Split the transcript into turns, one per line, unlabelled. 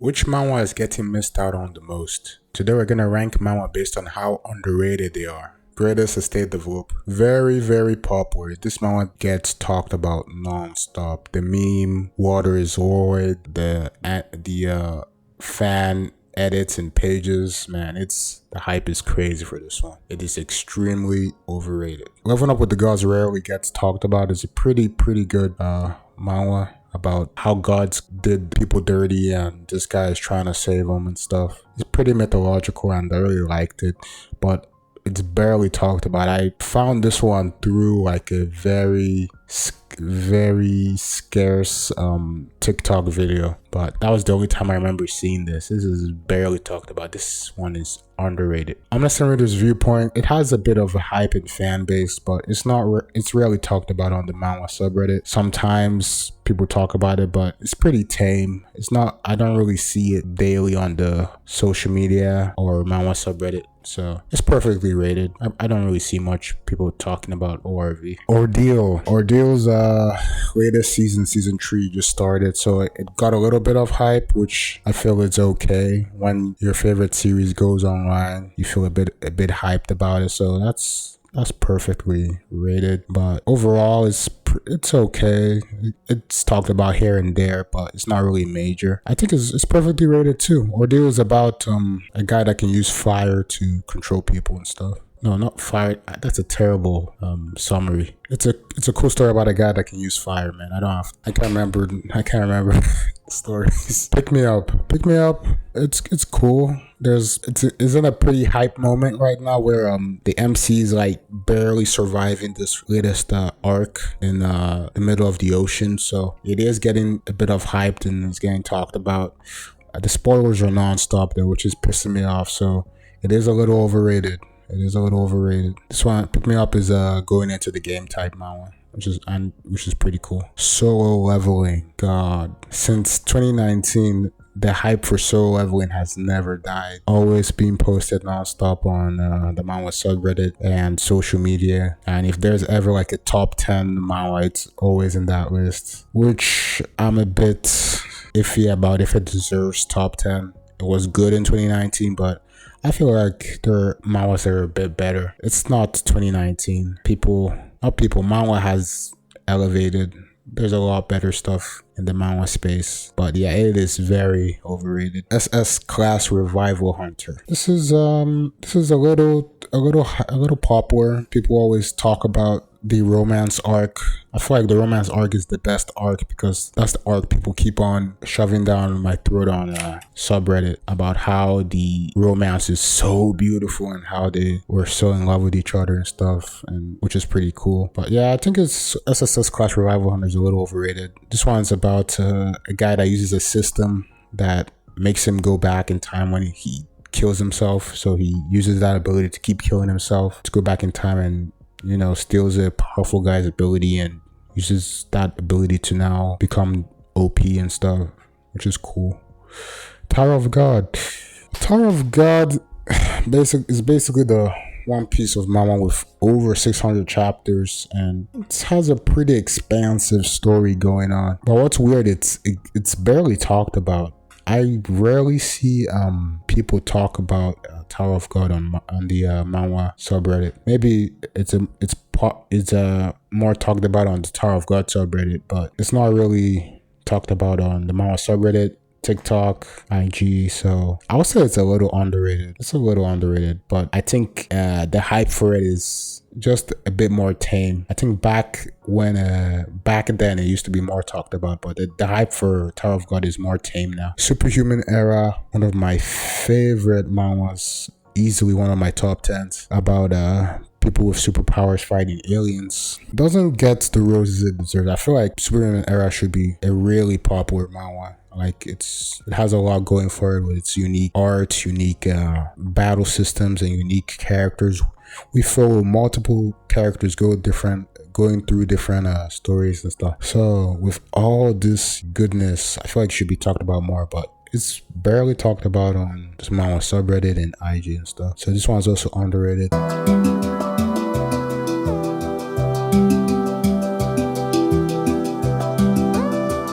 Which manhwa is getting missed out on the most? Today we're gonna rank manhwa based on how underrated they are. Greatest estate develop. Very, very popular. This manhwa gets talked about non-stop. The meme, water is void, the fan edits and pages, man, the hype is crazy for this one. It is extremely overrated. Leveling Up with the Gods rarely gets talked about. It's a pretty good manhwa about how gods did people dirty and this guy is trying to save them and stuff. It's pretty mythological and I really liked it, but it's barely talked about. I found this one through like a very scarce TikTok video, but that was the only time I remember seeing this. This is barely talked about. This one is underrated. I'm not saying this viewpoint. It has a bit of a hype and fan base, but it's rarely talked about on the Manhwa subreddit. Sometimes people talk about it, but it's pretty tame. I don't really see it daily on the social media or Manhwa subreddit. So it's perfectly rated. I don't really see much people talking about ORV. Ordeal's latest season 3 just started, so it got a little bit of hype, which I feel it's okay. When your favorite series goes online, you feel a bit hyped about it, so that's perfectly rated. But overall, it's okay. It's talked about here and there, but it's not really major. I think it's perfectly rated too. Ordeal is about a guy that can use fire to control people and stuff. No, not fire. That's a terrible summary. It's a cool story about a guy that can use fire, man. I can't remember stories. Pick me up. It's cool. It's in a pretty hype moment right now where the MC is like barely surviving this latest arc in the middle of the ocean. So it is getting a bit of hyped and it's getting talked about. The spoilers are non-stop though, which is pissing me off. So it is a little overrated. This one, Pick Me Up, is going into the game type manhwa, which is pretty cool. Solo leveling, God, since 2019, the hype for solo leveling has never died. Always being posted nonstop on the manhwa subreddit and social media. And if there's ever like a top 10 manhwa, it's always in that list, which I'm a bit iffy about if it deserves top 10. It was good in 2019, but I feel like their manhwas are a bit better. It's not 2019. Manhwa has elevated. There's a lot better stuff in the manhwa space. But yeah, it is very overrated. SS Class Revival Hunter. This is a little popular. People always talk about the romance arc. I feel like the romance arc is the best arc because that's the arc people keep on shoving down my throat on subreddit about how the romance is so beautiful and how they were so in love with each other and stuff, and which is pretty cool. But yeah, I think it's SSS Clash Revival Hunter is a little overrated. This one's about a guy that uses a system that makes him go back in time when he kills himself. So he uses that ability to keep killing himself to go back in time and steals a powerful guy's ability and uses that ability to now become OP and stuff, which is cool. Tower of God is basically the one piece of manhwa with over 600 chapters, and it has a pretty expansive story going on. But what's weird, it's barely talked about. I rarely see people talk about Tower of God on the manhwa subreddit. Maybe it's more talked about on the Tower of God subreddit, but it's not really talked about on the manhwa subreddit, TikTok, IG. So I would say it's a little underrated. But I think the hype for it is just a bit more tame. I think back then it used to be more talked about, but the hype for Tower of God is more tame now. Superhuman Era, one of my favorite manhwas, easily one of my top 10s, about people with superpowers fighting aliens. Doesn't get the roses it deserves. I feel like Superhuman Era should be a really popular manhwa. Like it has a lot going for it with its unique art, unique battle systems, and unique characters. We follow multiple characters going through different stories and stuff. So with all this goodness, I feel like it should be talked about more, but it's barely talked about on this manhwa subreddit and IG and stuff. So this one's also underrated.